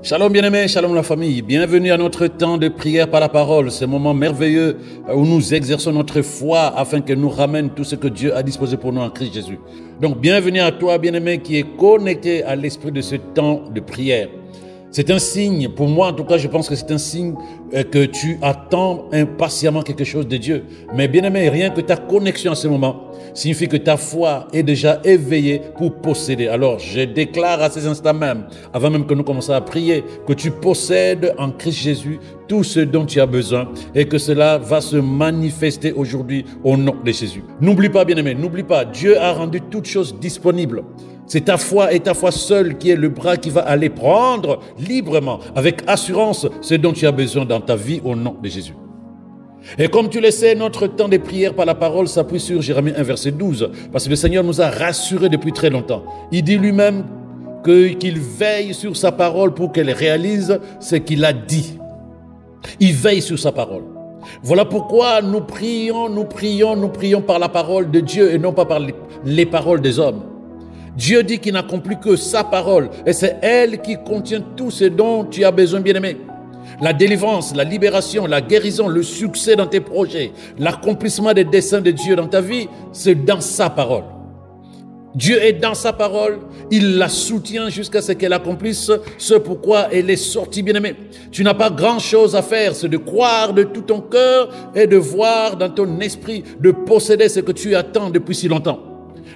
Shalom bien-aimés, shalom la famille. Bienvenue à notre temps de prière par la parole. Ce moment merveilleux où nous exerçons notre foi afin que nous ramène tout ce que Dieu a disposé pour nous en Christ Jésus. Donc bienvenue à toi bien-aimé qui est connecté à l'esprit de ce temps de prière. C'est un signe, pour moi en tout cas je pense que c'est un signe que tu attends impatiemment quelque chose de Dieu. Mais bien-aimé, rien que ta connexion à ce moment signifie que ta foi est déjà éveillée pour posséder. Alors je déclare à ces instants même, avant même que nous commençons à prier, que tu possèdes en Christ Jésus tout ce dont tu as besoin et que cela va se manifester aujourd'hui au nom de Jésus. N'oublie pas bien-aimé, n'oublie pas, Dieu a rendu toutes choses disponibles. C'est ta foi et ta foi seule qui est le bras qui va aller prendre librement, avec assurance, ce dont tu as besoin dans ta vie au nom de Jésus. Et comme tu le sais, notre temps de prière par la parole s'appuie sur Jérémie 1 verset 12, parce que le Seigneur nous a rassurés depuis très longtemps. Il dit lui-même qu'il veille sur sa parole pour qu'elle réalise ce qu'il a dit. Il veille sur sa parole. Voilà pourquoi nous prions par la parole de Dieu et non pas par les paroles des hommes. Dieu dit qu'il n'accomplit que sa parole et c'est elle qui contient tout ce dont tu as besoin, bien-aimé. La délivrance, la libération, la guérison, le succès dans tes projets, l'accomplissement des desseins de Dieu dans ta vie, c'est dans sa parole. Dieu est dans sa parole, il la soutient jusqu'à ce qu'elle accomplisse ce pourquoi elle est sortie, bien-aimé. Tu n'as pas grand-chose à faire, c'est de croire de tout ton cœur et de voir dans ton esprit, de posséder ce que tu attends depuis si longtemps.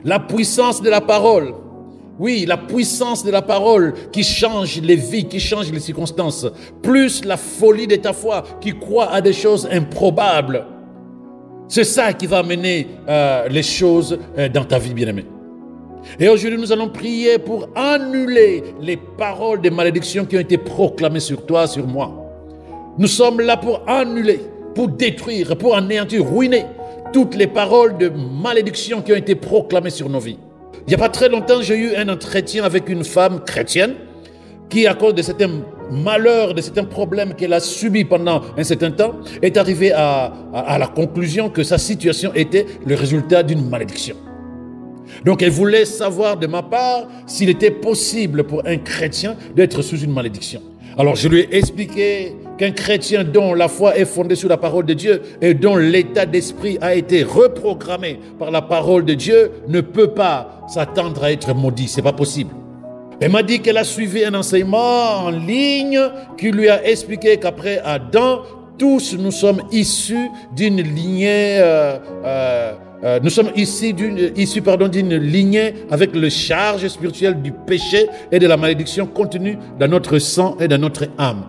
La puissance de la parole, oui, la puissance de la parole qui change les vies, qui change les circonstances, plus la folie de ta foi qui croit à des choses improbables. C'est ça qui va amener les choses dans ta vie, bien-aimée. Et aujourd'hui, nous allons prier pour annuler les paroles de malédiction qui ont été proclamées sur toi, sur moi. Nous sommes là pour annuler, pour détruire, pour anéantir, ruiner toutes les paroles de malédiction qui ont été proclamées sur nos vies. Il n'y a pas très longtemps, j'ai eu un entretien avec une femme chrétienne qui, à cause de certains malheurs, de certains problèmes qu'elle a subis pendant un certain temps, est arrivée à la conclusion que sa situation était le résultat d'une malédiction. Donc elle voulait savoir de ma part s'il était possible pour un chrétien d'être sous une malédiction. Alors je lui ai expliqué qu'un chrétien dont la foi est fondée sur la parole de Dieu et dont l'état d'esprit a été reprogrammé par la parole de Dieu ne peut pas s'attendre à être maudit, c'est pas possible. Elle m'a dit qu'elle a suivi un enseignement en ligne qui lui a expliqué qu'après Adam, tous nous sommes issus d'une lignée d'une lignée avec le charge spirituel du péché et de la malédiction contenue dans notre sang et dans notre âme.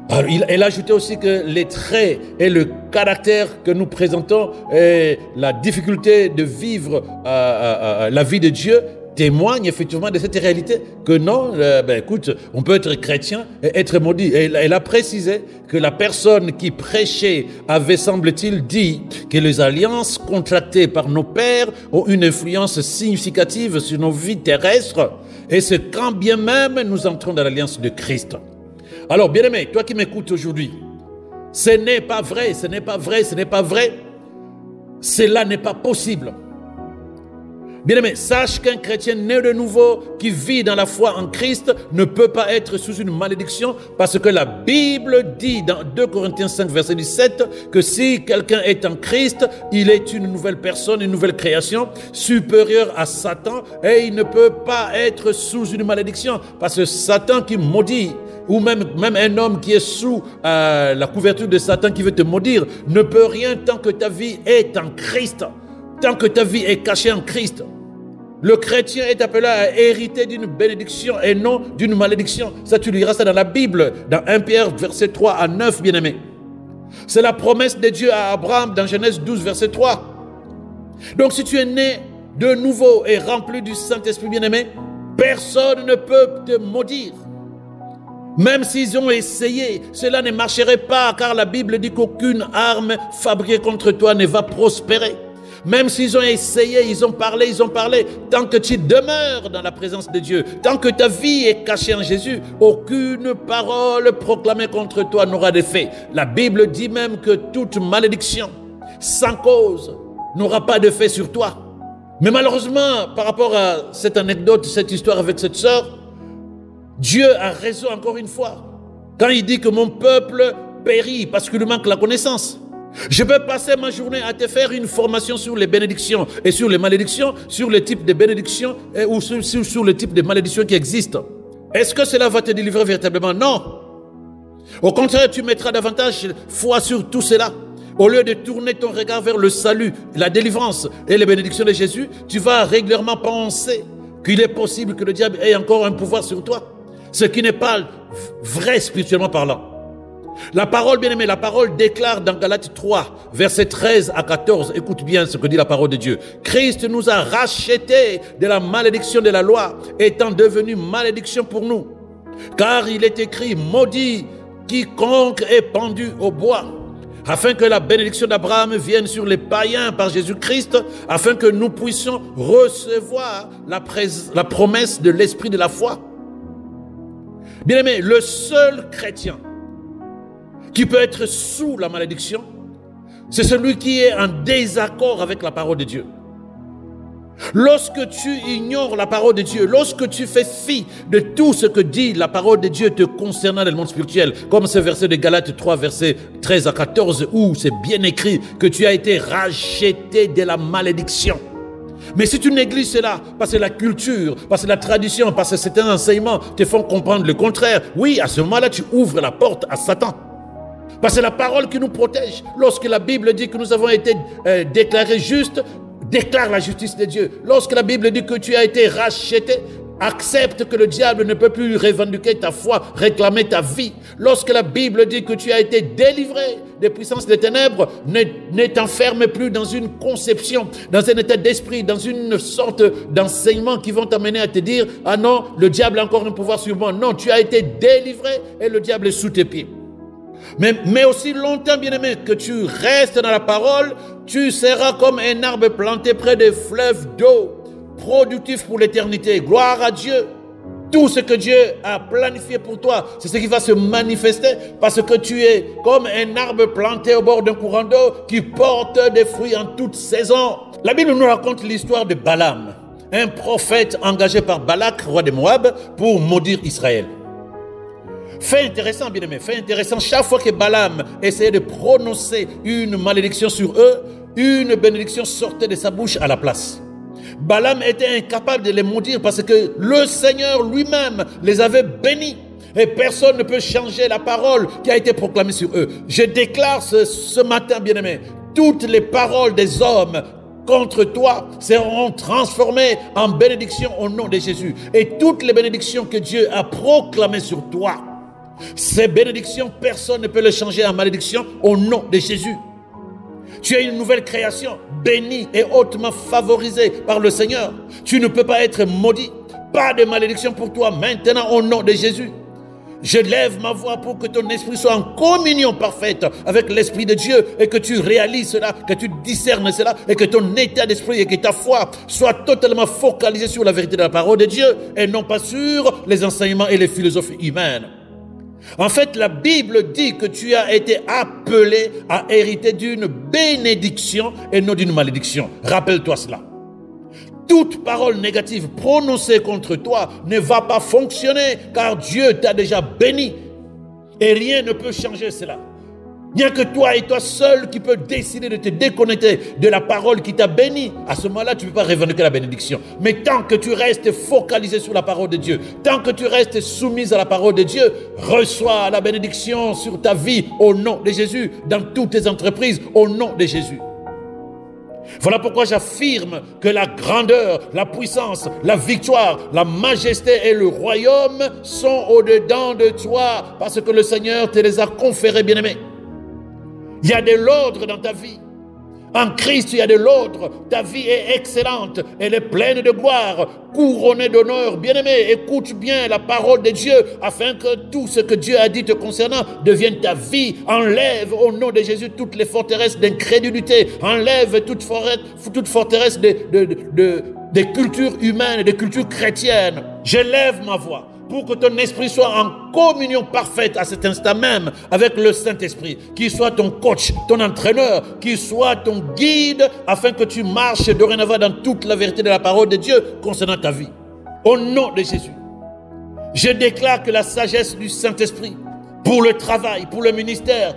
Alors, elle a ajouté aussi que les traits et le caractère que nous présentons et la difficulté de vivre la vie de Dieu témoignent effectivement de cette réalité que non, écoute, on peut être chrétien et être maudit. Et elle a précisé que la personne qui prêchait avait, semble-t-il, dit que les alliances contractées par nos pères ont une influence significative sur nos vies terrestres et c'est quand bien même nous entrons dans l'alliance de Christ. Alors, bien-aimé, toi qui m'écoutes aujourd'hui, ce n'est pas vrai, ce n'est pas vrai, ce n'est pas vrai. Cela n'est pas possible. Bien-aimé, sache qu'un chrétien né de nouveau qui vit dans la foi en Christ ne peut pas être sous une malédiction parce que la Bible dit dans 2 Corinthiens 5 verset 17 que si quelqu'un est en Christ, il est une nouvelle personne, une nouvelle création supérieure à Satan et il ne peut pas être sous une malédiction parce que Satan qui maudit ou même un homme qui est sous la couverture de Satan qui veut te maudire ne peut rien tant que ta vie est en Christ. Tant que ta vie est cachée en Christ, le chrétien est appelé à hériter d'une bénédiction et non d'une malédiction. Ça, tu liras ça dans la Bible, dans 1 Pierre, verset 3 à 9, bien-aimé. C'est la promesse de Dieu à Abraham dans Genèse 12, verset 3. Donc, si tu es né de nouveau et rempli du Saint-Esprit, bien-aimé, personne ne peut te maudire. Même s'ils ont essayé, cela ne marcherait pas, car la Bible dit qu'aucune arme fabriquée contre toi ne va prospérer. Même s'ils ont essayé, ils ont parlé, tant que tu demeures dans la présence de Dieu, tant que ta vie est cachée en Jésus, aucune parole proclamée contre toi n'aura d'effet. La Bible dit même que toute malédiction, sans cause, n'aura pas d'effet sur toi. Mais malheureusement, par rapport à cette anecdote, cette histoire avec cette sœur, Dieu a raison encore une fois. Quand il dit que mon peuple périt parce qu'il lui manque la connaissance. Je peux passer ma journée à te faire une formation sur les bénédictions et sur les malédictions, sur le type de bénédictions ou sur le type de malédictions qui existent. Est-ce que cela va te délivrer véritablement? Non. Au contraire, tu mettras davantage foi sur tout cela. Au lieu de tourner ton regard vers le salut, la délivrance et les bénédictions de Jésus, tu vas régulièrement penser qu'il est possible que le diable ait encore un pouvoir sur toi. Ce qui n'est pas vrai spirituellement parlant. La parole, bien aimé, la parole déclare dans Galates 3, versets 13 à 14, écoute bien ce que dit la parole de Dieu. Christ nous a rachetés de la malédiction de la loi, étant devenu malédiction pour nous. Car il est écrit, maudit quiconque est pendu au bois, afin que la bénédiction d'Abraham vienne sur les païens par Jésus-Christ, afin que nous puissions recevoir la promesse de l'esprit de la foi. Bien aimé, le seul chrétien qui peut être sous la malédiction, c'est celui qui est en désaccord avec la parole de Dieu. Lorsque tu ignores la parole de Dieu, lorsque tu fais fi de tout ce que dit la parole de Dieu te concernant dans le monde spirituel, comme ce verset de Galates 3, versets 13 à 14, où c'est bien écrit que tu as été racheté de la malédiction. Mais si tu négliges cela, parce que la culture, parce que la tradition, parce que certains enseignements te font comprendre le contraire, oui, à ce moment-là, tu ouvres la porte à Satan. Parce que c'est la parole qui nous protège. Lorsque la Bible dit que nous avons été déclarés justes, déclare la justice de Dieu. Lorsque la Bible dit que tu as été racheté, accepte que le diable ne peut plus revendiquer ta foi, réclamer ta vie. Lorsque la Bible dit que tu as été délivré des puissances des ténèbres, ne t'enferme plus dans une conception, dans un état d'esprit, dans une sorte d'enseignement qui vont t'amener à te dire « Ah non, le diable a encore un pouvoir sur moi. » Non, tu as été délivré et le diable est sous tes pieds. Mais aussi longtemps, bien-aimé, que tu restes dans la parole, tu seras comme un arbre planté près des fleuves d'eau, productif pour l'éternité. Gloire à Dieu. Tout ce que Dieu a planifié pour toi, c'est ce qui va se manifester parce que tu es comme un arbre planté au bord d'un courant d'eau qui porte des fruits en toute saison. La Bible nous raconte l'histoire de Balaam, un prophète engagé par Balak, roi de Moab, pour maudire Israël. Fait intéressant, bien aimé, fait intéressant, chaque fois que Balaam essayait de prononcer une malédiction sur eux, une bénédiction sortait de sa bouche à la place. Balaam était incapable de les maudire parce que le Seigneur lui-même les avait bénis. Et personne ne peut changer la parole qui a été proclamée sur eux. Je déclare ce matin, bien aimé, toutes les paroles des hommes contre toi seront transformées en bénédictions au nom de Jésus. Et toutes les bénédictions que Dieu a proclamées sur toi, ces bénédictions, personne ne peut les changer en malédiction au nom de Jésus. Tu es une nouvelle création, bénie et hautement favorisée par le Seigneur. Tu ne peux pas être maudit. Pas de malédiction pour toi maintenant au nom de Jésus. Je lève ma voix pour que ton esprit soit en communion parfaite avec l'Esprit de Dieu et que tu réalises cela, que tu discernes cela et que ton état d'esprit et que ta foi soit totalement focalisée sur la vérité de la parole de Dieu et non pas sur les enseignements et les philosophies humaines. En fait, la Bible dit que tu as été appelé à hériter d'une bénédiction et non d'une malédiction. Rappelle-toi cela. Toute parole négative prononcée contre toi ne va pas fonctionner car Dieu t'a déjà béni et rien ne peut changer cela. Il n'y a que toi et toi seul qui peux décider de te déconnecter de la parole qui t'a béni. À ce moment-là, tu ne peux pas revendiquer la bénédiction. Mais tant que tu restes focalisé sur la parole de Dieu, tant que tu restes soumise à la parole de Dieu, reçois la bénédiction sur ta vie au nom de Jésus, dans toutes tes entreprises au nom de Jésus. Voilà pourquoi j'affirme que la grandeur, la puissance, la victoire, la majesté et le royaume sont au-dedans de toi parce que le Seigneur te les a conférés, bien-aimés. Il y a de l'ordre dans ta vie. En Christ, il y a de l'ordre. Ta vie est excellente. Elle est pleine de gloire, couronnée d'honneur. Bien-aimé, écoute bien la parole de Dieu afin que tout ce que Dieu a dit te concernant devienne ta vie. Enlève au nom de Jésus toutes les forteresses d'incrédulité. Enlève toute forteresse des cultures humaines et des cultures chrétiennes. Je lève ma voix pour que ton esprit soit en communion parfaite à cet instant même avec le Saint-Esprit, qui soit ton coach, ton entraîneur, qui soit ton guide, afin que tu marches dorénavant dans toute la vérité de la parole de Dieu concernant ta vie. Au nom de Jésus, je déclare que la sagesse du Saint-Esprit pour le travail, pour le ministère,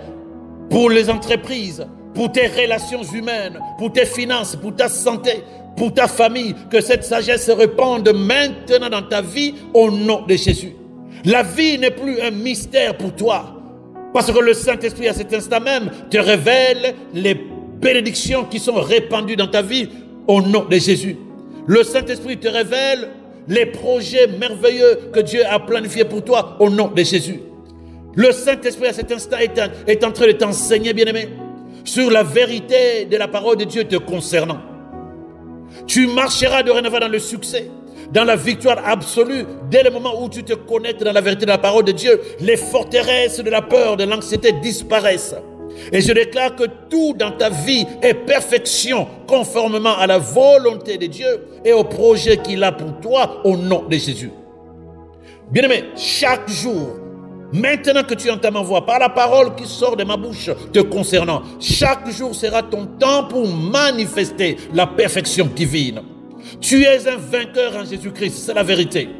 pour les entreprises, pour tes relations humaines, pour tes finances, pour ta santé, pour ta famille, que cette sagesse se répande maintenant dans ta vie au nom de Jésus. La vie n'est plus un mystère pour toi, parce que le Saint-Esprit à cet instant même te révèle les bénédictions qui sont répandues dans ta vie au nom de Jésus. Le Saint-Esprit te révèle les projets merveilleux que Dieu a planifiés pour toi au nom de Jésus. Le Saint-Esprit à cet instant est en train de t'enseigner, bien-aimé, sur la vérité de la parole de Dieu te concernant. Tu marcheras dorénavant dans le succès, dans la victoire absolue, dès le moment où tu te connectes dans la vérité de la parole de Dieu. Les forteresses de la peur, de l'anxiété disparaissent. Et je déclare que tout dans ta vie est perfection, conformément à la volonté de Dieu et au projet qu'il a pour toi, au nom de Jésus. Bien-aimé, chaque jour, maintenant que tu entends ma voix, par la parole qui sort de ma bouche te concernant, chaque jour sera ton temps pour manifester la perfection divine. Tu es un vainqueur en Jésus-Christ, c'est la vérité.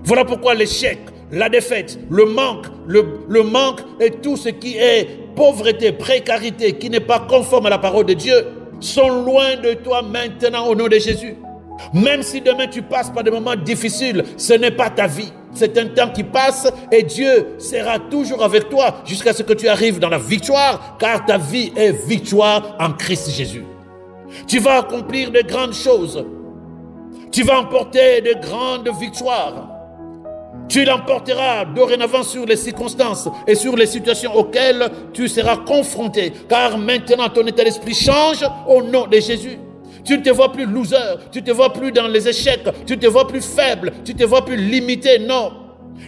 Voilà pourquoi l'échec, la défaite, le manque et tout ce qui est pauvreté, précarité, qui n'est pas conforme à la parole de Dieu, sont loin de toi maintenant au nom de Jésus. Même si demain tu passes par des moments difficiles, ce n'est pas ta vie. C'est un temps qui passe et Dieu sera toujours avec toi jusqu'à ce que tu arrives dans la victoire, car ta vie est victoire en Christ Jésus. Tu vas accomplir de grandes choses. Tu vas emporter de grandes victoires. Tu l'emporteras dorénavant sur les circonstances et sur les situations auxquelles tu seras confronté, car maintenant ton état d'esprit change au nom de Jésus. Tu ne te vois plus loser, tu ne te vois plus dans les échecs, tu ne te vois plus faible, tu ne te vois plus limité, non.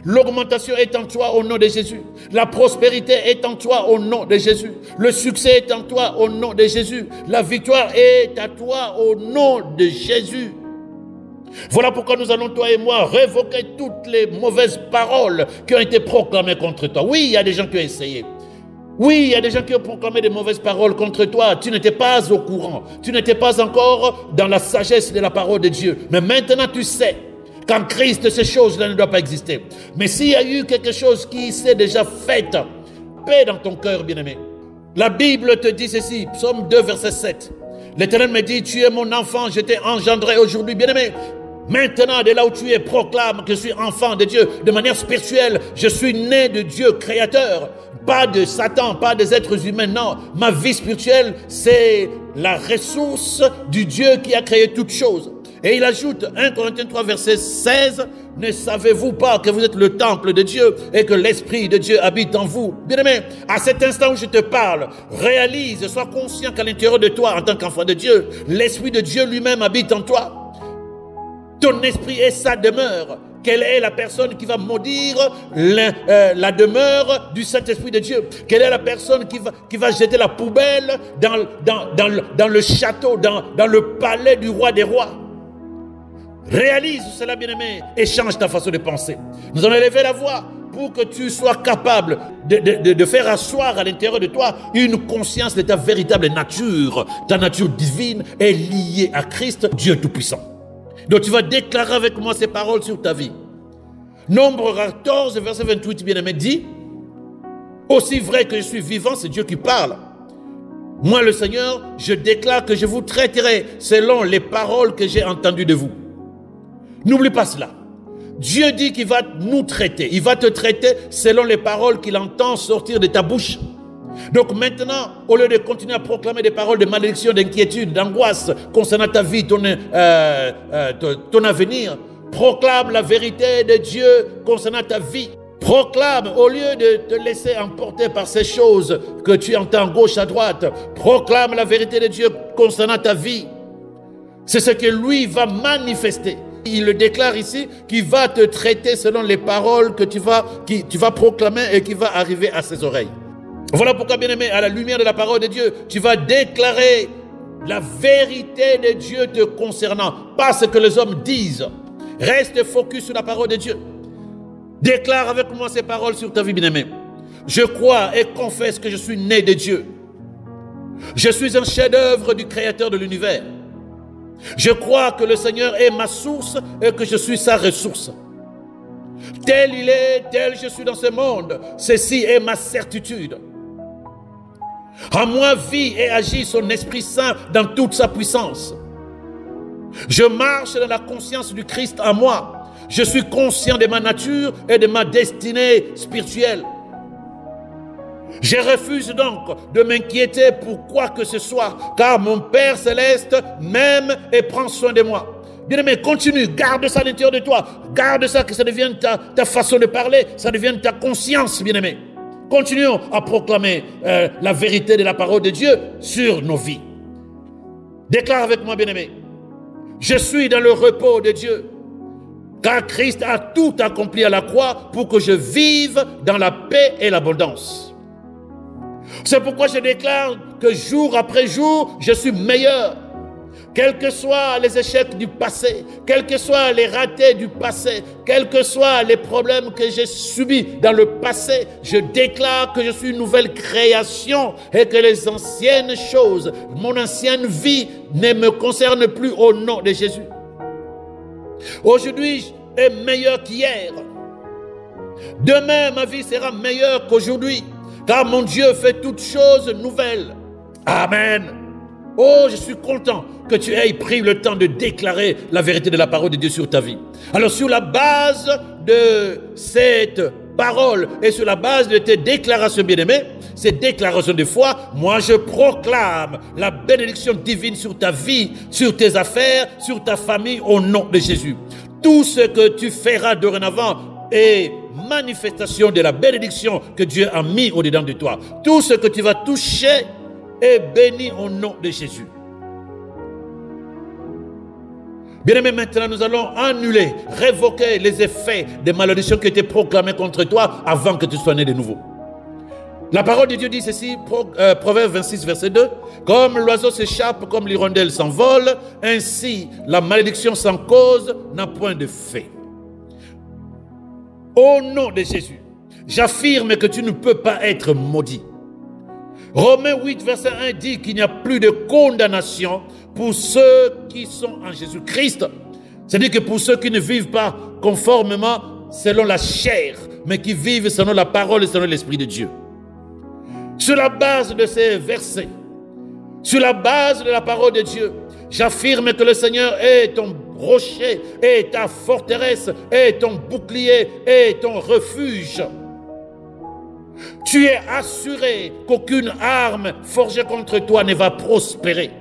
L'augmentation est en toi au nom de Jésus. La prospérité est en toi au nom de Jésus. Le succès est en toi au nom de Jésus. La victoire est à toi au nom de Jésus. Voilà pourquoi nous allons, toi et moi, révoquer toutes les mauvaises paroles qui ont été proclamées contre toi. Oui, il y a des gens qui ont essayé. Oui, il y a des gens qui ont proclamé des mauvaises paroles contre toi. Tu n'étais pas au courant. Tu n'étais pas encore dans la sagesse de la parole de Dieu. Mais maintenant, tu sais qu'en Christ, ces choses-là ne doivent pas exister. Mais s'il y a eu quelque chose qui s'est déjà fait, paix dans ton cœur, bien-aimé. La Bible te dit ceci, Psaume 2, verset 7. L'Éternel me dit, tu es mon enfant, je t'ai engendré aujourd'hui, bien-aimé. Maintenant, de là où tu es, proclame que je suis enfant de Dieu. De manière spirituelle, je suis né de Dieu, créateur. Pas de Satan, pas des êtres humains, non. Ma vie spirituelle, c'est la ressource du Dieu qui a créé toutes choses. Et il ajoute, 1 Corinthiens 3, verset 16, « Ne savez-vous pas que vous êtes le temple de Dieu et que l'Esprit de Dieu habite en vous ?» Bien-aimé, à cet instant où je te parle, réalise, sois conscient qu'à l'intérieur de toi, en tant qu'enfant de Dieu, l'Esprit de Dieu lui-même habite en toi. Ton esprit est sa demeure. Quelle est la personne qui va maudire la demeure du Saint-Esprit de Dieu? Quelle est la personne qui va jeter la poubelle dans le château, dans le palais du roi des rois? Réalise cela, bien-aimé, et change ta façon de penser. Nous allons élever la voix pour que tu sois capable de faire asseoir à l'intérieur de toi une conscience de ta véritable nature. Ta nature divine est liée à Christ, Dieu Tout-Puissant. Donc tu vas déclarer avec moi ces paroles sur ta vie. Nombre 14, verset 28, bien-aimé, dit, « Aussi vrai que je suis vivant, c'est Dieu qui parle. Moi, le Seigneur, je déclare que je vous traiterai selon les paroles que j'ai entendues de vous. » N'oublie pas cela. Dieu dit qu'il va nous traiter. Il va te traiter selon les paroles qu'il entend sortir de ta bouche. Donc maintenant, au lieu de continuer à proclamer des paroles de malédiction, d'inquiétude, d'angoisse concernant ta vie, ton avenir, proclame la vérité de Dieu concernant ta vie. Proclame, au lieu de te laisser emporter par ces choses que tu entends gauche à droite, proclame la vérité de Dieu concernant ta vie. C'est ce que lui va manifester. Il le déclare ici, qu'il va te traiter selon les paroles que tu vas proclamer et qui va arriver à ses oreilles. Voilà pourquoi, bien-aimé, à la lumière de la parole de Dieu, tu vas déclarer la vérité de Dieu te concernant, pas ce que les hommes disent. Reste focus sur la parole de Dieu. Déclare avec moi ces paroles sur ta vie, bien-aimé. Je crois et confesse que je suis né de Dieu. Je suis un chef-d'œuvre du Créateur de l'univers. Je crois que le Seigneur est ma source et que je suis sa ressource. Tel il est, tel je suis dans ce monde. Ceci est ma certitude. En moi vit et agit son Esprit Saint dans toute sa puissance. Je marche dans la conscience du Christ en moi. Je suis conscient de ma nature et de ma destinée spirituelle. Je refuse donc de m'inquiéter pour quoi que ce soit, car mon Père Céleste m'aime et prend soin de moi. Bien-aimé, continue, garde ça à l'intérieur de toi. Garde ça, que ça devienne ta façon de parler, ça devienne ta conscience, bien-aimé. Continuons à proclamer la vérité de la parole de Dieu sur nos vies. Déclare avec moi, bien-aimé. Je suis dans le repos de Dieu, car Christ a tout accompli à la croix pour que je vive dans la paix et l'abondance. C'est pourquoi je déclare que jour après jour, je suis meilleur. Quels que soient les échecs du passé, quels que soient les ratés du passé, quels que soient les problèmes que j'ai subis dans le passé, je déclare que je suis une nouvelle création et que les anciennes choses, mon ancienne vie ne me concerne plus au nom de Jésus. Aujourd'hui est meilleur qu'hier. Demain, ma vie sera meilleure qu'aujourd'hui, car mon Dieu fait toutes choses nouvelles. Amen. Oh, je suis content que tu aies pris le temps de déclarer la vérité de la parole de Dieu sur ta vie. Alors, sur la base de cette parole et sur la base de tes déclarations bien-aimées, ces déclarations de foi, moi je proclame la bénédiction divine sur ta vie, sur tes affaires, sur ta famille, au nom de Jésus. Tout ce que tu feras dorénavant est manifestation de la bénédiction que Dieu a mis au-dedans de toi. Tout ce que tu vas toucher est béni au nom de Jésus. Bien-aimé, maintenant nous allons annuler, révoquer les effets des malédictions qui étaient proclamées contre toi avant que tu sois né de nouveau. La parole de Dieu dit ceci, Proverbe 26, verset 2, « Comme l'oiseau s'échappe, comme l'hirondelle s'envole, ainsi la malédiction sans cause n'a point de fait. » Au nom de Jésus, j'affirme que tu ne peux pas être maudit. Romains 8, verset 1 dit qu'il n'y a plus de condamnation pour ceux qui sont en Jésus-Christ. C'est-à-dire que pour ceux qui ne vivent pas conformément selon la chair, mais qui vivent selon la parole et selon l'Esprit de Dieu. Sur la base de ces versets, sur la base de la parole de Dieu, j'affirme que le Seigneur est ton rocher, est ta forteresse, est ton bouclier, est ton refuge. Tu es assuré qu'aucune arme forgée contre toi ne va prospérer.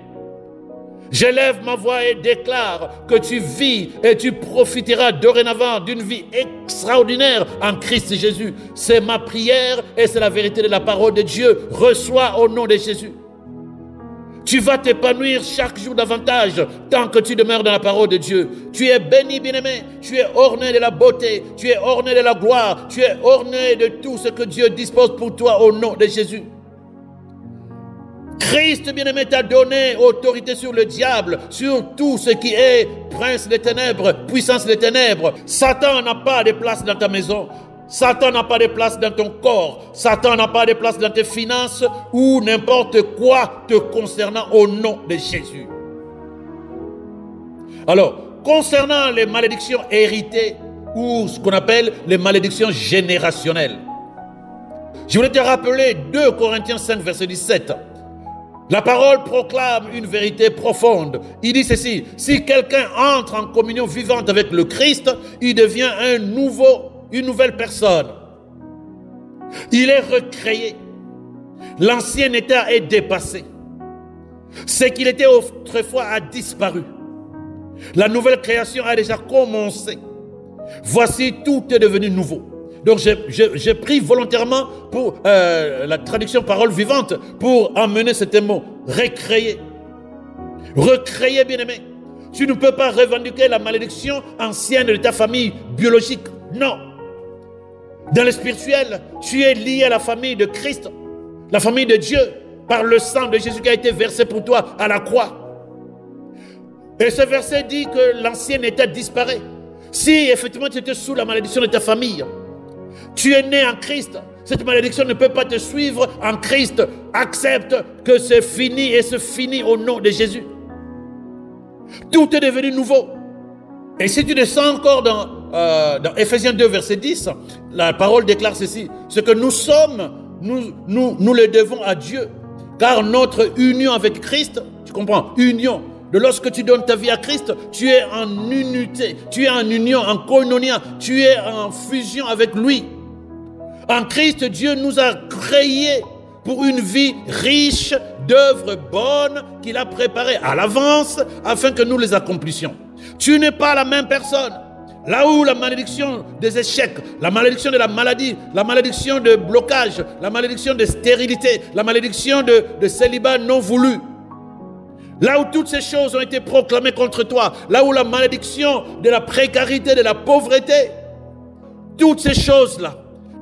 J'élève ma voix et déclare que tu vis et tu profiteras dorénavant d'une vie extraordinaire en Christ Jésus. C'est ma prière et c'est la vérité de la parole de Dieu. Reçois au nom de Jésus. Tu vas t'épanouir chaque jour davantage tant que tu demeures dans la parole de Dieu. Tu es béni, bien-aimé. Tu es orné de la beauté. Tu es orné de la gloire. Tu es orné de tout ce que Dieu dispose pour toi au nom de Jésus. Christ, bien-aimé, t'a donné autorité sur le diable, sur tout ce qui est prince des ténèbres, puissance des ténèbres. Satan n'a pas de place dans ta maison. Satan n'a pas de place dans ton corps. Satan n'a pas de place dans tes finances ou n'importe quoi te concernant au nom de Jésus. Alors, concernant les malédictions héritées ou ce qu'on appelle les malédictions générationnelles, je voulais te rappeler 2 Corinthiens 5, verset 17. La parole proclame une vérité profonde. Il dit ceci, si quelqu'un entre en communion vivante avec le Christ, il devient une nouvelle personne. Il est recréé. L'ancien état est dépassé. Ce qu'il était autrefois a disparu. La nouvelle création a déjà commencé. Voici, tout est devenu nouveau. Donc j'ai pris volontairement pour la traduction parole vivante pour emmener ce mot, recréer. Recréer, bien-aimé. Tu ne peux pas revendiquer la malédiction ancienne de ta famille biologique. Non. Dans le spirituel, tu es lié à la famille de Christ, la famille de Dieu, par le sang de Jésus qui a été versé pour toi à la croix. Et ce verset dit que l'ancien état disparaît. Si effectivement tu étais sous la malédiction de ta famille, tu es né en Christ, cette malédiction ne peut pas te suivre en Christ. Accepte que c'est fini et se finit au nom de Jésus. Tout est devenu nouveau. Et si tu descends encore dans dans Ephésiens 2, verset 10, la parole déclare ceci. Ce que nous sommes, nous le devons à Dieu. Car notre union avec Christ, tu comprends, union. De lorsque tu donnes ta vie à Christ, tu es en unité, tu es en union, en koinonia, tu es en fusion avec lui. En Christ, Dieu nous a créés pour une vie riche d'œuvres bonnes qu'il a préparées à l'avance afin que nous les accomplissions. Tu n'es pas la même personne. Là où la malédiction des échecs, la malédiction de la maladie, la malédiction de blocage, la malédiction de stérilité, la malédiction de célibat non voulu, là où toutes ces choses ont été proclamées contre toi, là où la malédiction de la précarité, de la pauvreté, toutes ces choses-là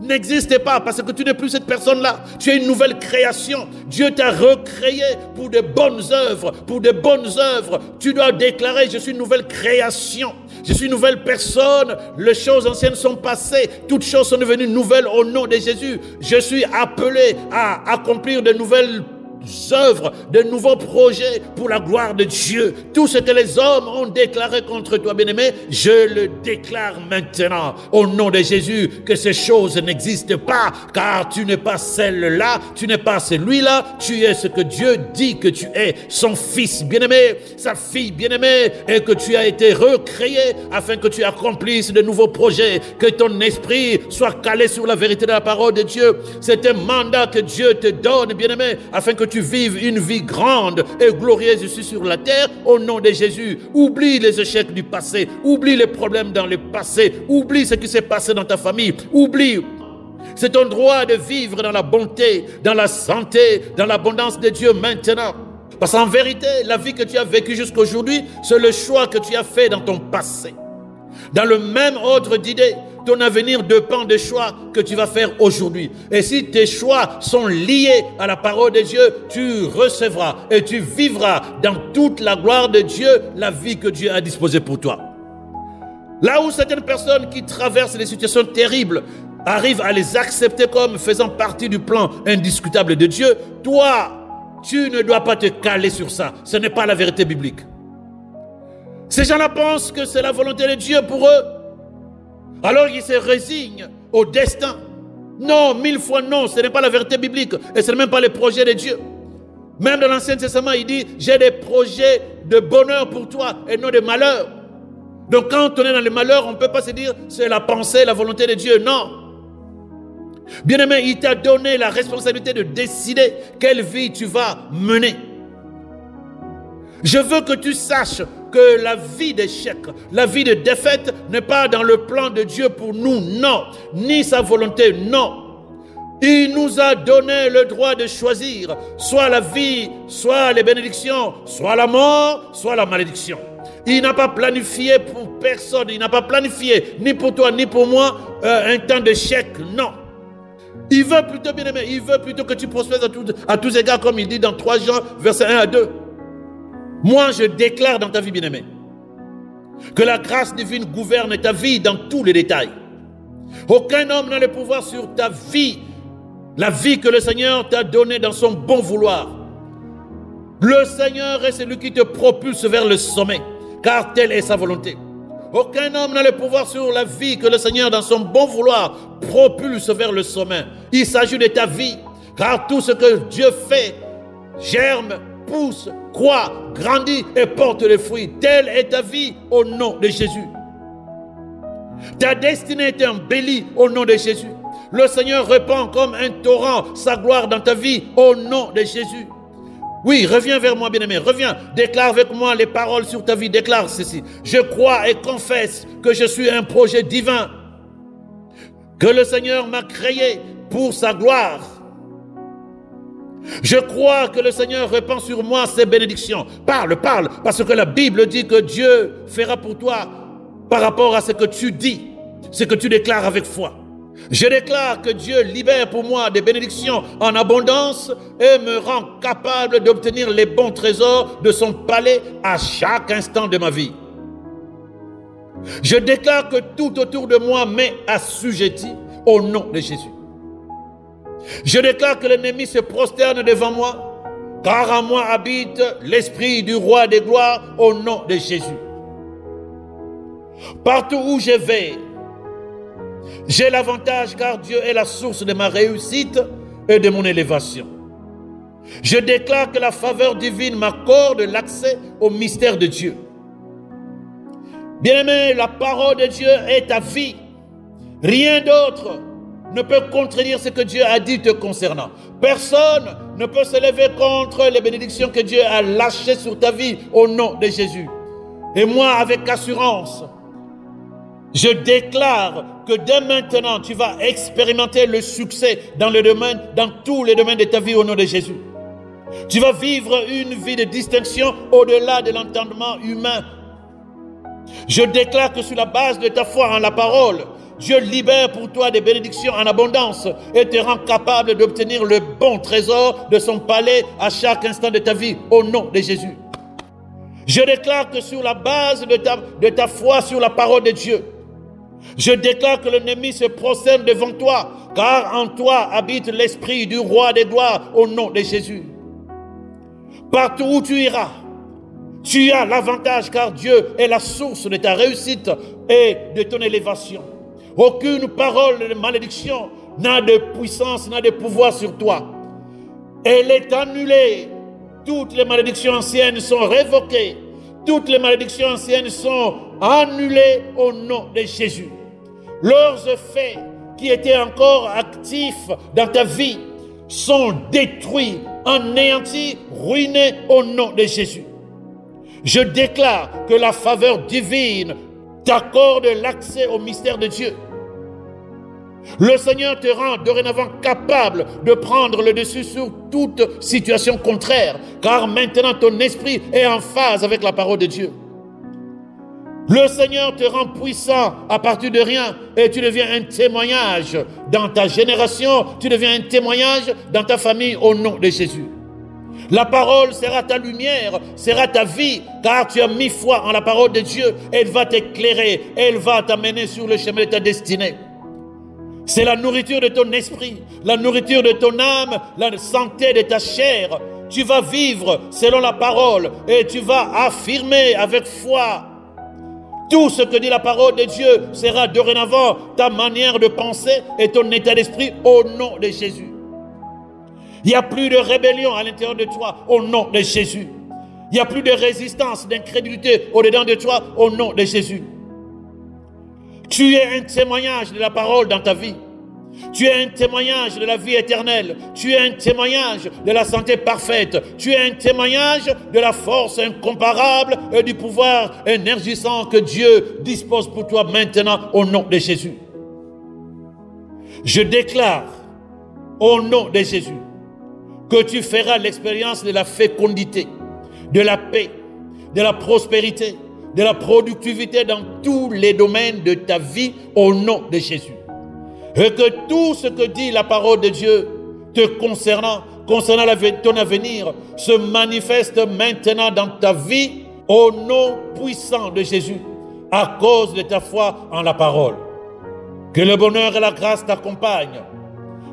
n'existent pas parce que tu n'es plus cette personne-là. Tu es une nouvelle création. Dieu t'a recréé pour de bonnes œuvres. Pour de bonnes œuvres, tu dois déclarer: je suis une nouvelle création. Je suis une nouvelle personne. Les choses anciennes sont passées. Toutes choses sont devenues nouvelles au nom de Jésus. Je suis appelé à accomplir de nouvelles œuvres, de nouveaux projets pour la gloire de Dieu. Tout ce que les hommes ont déclaré contre toi, bien-aimé, je le déclare maintenant au nom de Jésus que ces choses n'existent pas, car tu n'es pas celle-là, tu n'es pas celui-là, tu es ce que Dieu dit que tu es, son fils bien-aimé, sa fille bien-aimée, et que tu as été recréé afin que tu accomplisses de nouveaux projets, que ton esprit soit calé sur la vérité de la parole de Dieu. C'est un mandat que Dieu te donne, bien-aimé, afin que tu vives une vie grande et glorieuse ici sur la terre au nom de Jésus. Oublie les échecs du passé, oublie les problèmes dans le passé, oublie ce qui s'est passé dans ta famille, oublie. C'est ton droit de vivre dans la bonté, dans la santé, dans l'abondance de Dieu maintenant. Parce qu'en vérité, la vie que tu as vécue jusqu'à aujourd'hui, c'est le choix que tu as fait dans ton passé. Dans le même ordre d'idées, ton avenir dépend des choix que tu vas faire aujourd'hui. Et si tes choix sont liés à la parole de Dieu, tu recevras et tu vivras dans toute la gloire de Dieu la vie que Dieu a disposée pour toi. Là où certaines personnes qui traversent des situations terribles arrivent à les accepter comme faisant partie du plan indiscutable de Dieu, toi, tu ne dois pas te caler sur ça. Ce n'est pas la vérité biblique. Ces gens-là pensent que c'est la volonté de Dieu pour eux. Alors ils se résignent au destin. Non, 1000 fois non, ce n'est pas la vérité biblique. Et ce n'est même pas les projets de Dieu. Même dans l'Ancien Testament, il dit: j'ai des projets de bonheur pour toi et non de malheur. Donc quand on est dans le malheur, on ne peut pas se dire c'est la pensée, la volonté de Dieu. Non. Bien-aimé, il t'a donné la responsabilité de décider quelle vie tu vas mener. Je veux que tu saches que la vie d'échec, la vie de défaite n'est pas dans le plan de Dieu pour nous, non. Ni sa volonté, non. Il nous a donné le droit de choisir soit la vie, soit les bénédictions, soit la mort, soit la malédiction. Il n'a pas planifié pour personne, il n'a pas planifié ni pour toi ni pour moi un temps d'échec, non. Il veut plutôt, bien aimé, il veut plutôt que tu prospères à tous égards, comme il dit dans 3 Jean, versets 1 à 2. Moi, je déclare dans ta vie, bien-aimée, que la grâce divine gouverne ta vie dans tous les détails. Aucun homme n'a le pouvoir sur ta vie, la vie que le Seigneur t'a donnée dans son bon vouloir. Le Seigneur est celui qui te propulse vers le sommet, car telle est sa volonté. Aucun homme n'a le pouvoir sur la vie que le Seigneur, dans son bon vouloir, propulse vers le sommet. Il s'agit de ta vie, car tout ce que Dieu fait germe, pousse, croît, grandit et porte les fruits. Telle est ta vie au nom de Jésus. Ta destinée est embellie au nom de Jésus. Le Seigneur répand comme un torrent sa gloire dans ta vie au nom de Jésus. Oui, reviens vers moi, bien-aimé, reviens, déclare avec moi les paroles sur ta vie, déclare ceci. Je crois et confesse que je suis un projet divin, que le Seigneur m'a créé pour sa gloire. Je crois que le Seigneur répand sur moi ses bénédictions. Parle, parce que la Bible dit que Dieu fera pour toi par rapport à ce que tu dis, ce que tu déclares avec foi. Je déclare que Dieu libère pour moi des bénédictions en abondance et me rend capable d'obtenir les bons trésors de son palais à chaque instant de ma vie. Je déclare que tout autour de moi m'est assujetti au nom de Jésus. Je déclare que l'ennemi se prosterne devant moi, car en moi habite l'esprit du roi des gloires au nom de Jésus. Partout où je vais, j'ai l'avantage car Dieu est la source de ma réussite et de mon élévation. Je déclare que la faveur divine m'accorde l'accès au mystère de Dieu. Bien-aimé, la parole de Dieu est ta vie. Rien d'autre ne peut contredire ce que Dieu a dit te concernant. Personne ne peut se lever contre les bénédictions que Dieu a lâchées sur ta vie au nom de Jésus. Et moi, avec assurance, je déclare que dès maintenant, tu vas expérimenter le succès dans tous les domaines de ta vie au nom de Jésus. Tu vas vivre une vie de distinction au-delà de l'entendement humain. Je déclare que sur la base de ta foi en la parole, Dieu libère pour toi des bénédictions en abondance et te rend capable d'obtenir le bon trésor de son palais à chaque instant de ta vie au nom de Jésus. Je déclare que sur la base de ta foi sur la parole de Dieu, je déclare que l'ennemi se prosterne devant toi, car en toi habite l'esprit du roi des gloires au nom de Jésus. Partout où tu iras, tu as l'avantage car Dieu est la source de ta réussite et de ton élévation. Aucune parole de malédiction n'a de puissance, n'a de pouvoir sur toi. Elle est annulée. Toutes les malédictions anciennes sont révoquées. Toutes les malédictions anciennes sont annulées au nom de Jésus. Leurs effets qui étaient encore actifs dans ta vie sont détruits, anéantis, ruinés au nom de Jésus. Je déclare que la faveur divine t'accorde l'accès au mystère de Dieu. Le Seigneur te rend dorénavant capable de prendre le dessus sur toute situation contraire, car maintenant ton esprit est en phase avec la parole de Dieu. Le Seigneur te rend puissant à partir de rien et tu deviens un témoignage dans ta génération, tu deviens un témoignage dans ta famille au nom de Jésus. La parole sera ta lumière, sera ta vie, car tu as mis foi en la parole de Dieu. Elle va t'éclairer, elle va t'amener sur le chemin de ta destinée. C'est la nourriture de ton esprit, la nourriture de ton âme, la santé de ta chair. Tu vas vivre selon la parole et tu vas affirmer avec foi. Tout ce que dit la parole de Dieu sera dorénavant ta manière de penser et ton état d'esprit au nom de Jésus. Il n'y a plus de rébellion à l'intérieur de toi au nom de Jésus. Il n'y a plus de résistance, d'incrédulité au-dedans de toi au nom de Jésus. Tu es un témoignage de la parole dans ta vie. Tu es un témoignage de la vie éternelle. Tu es un témoignage de la santé parfaite. Tu es un témoignage de la force incomparable et du pouvoir énergisant que Dieu dispose pour toi maintenant au nom de Jésus. Je déclare au nom de Jésus que tu feras l'expérience de la fécondité, de la paix, de la prospérité, de la productivité dans tous les domaines de ta vie au nom de Jésus. Et que tout ce que dit la parole de Dieu te concernant ton avenir, se manifeste maintenant dans ta vie au nom puissant de Jésus, à cause de ta foi en la parole. Que le bonheur et la grâce t'accompagnent.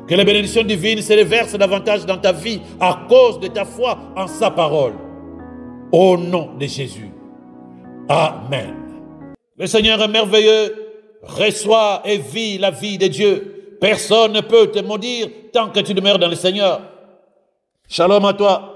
Que les bénédictions divines se déversent davantage dans ta vie à cause de ta foi en sa parole. Au nom de Jésus. Amen. Le Seigneur est merveilleux. Reçois et vis la vie de Dieu. Personne ne peut te maudire tant que tu demeures dans le Seigneur. Shalom à toi.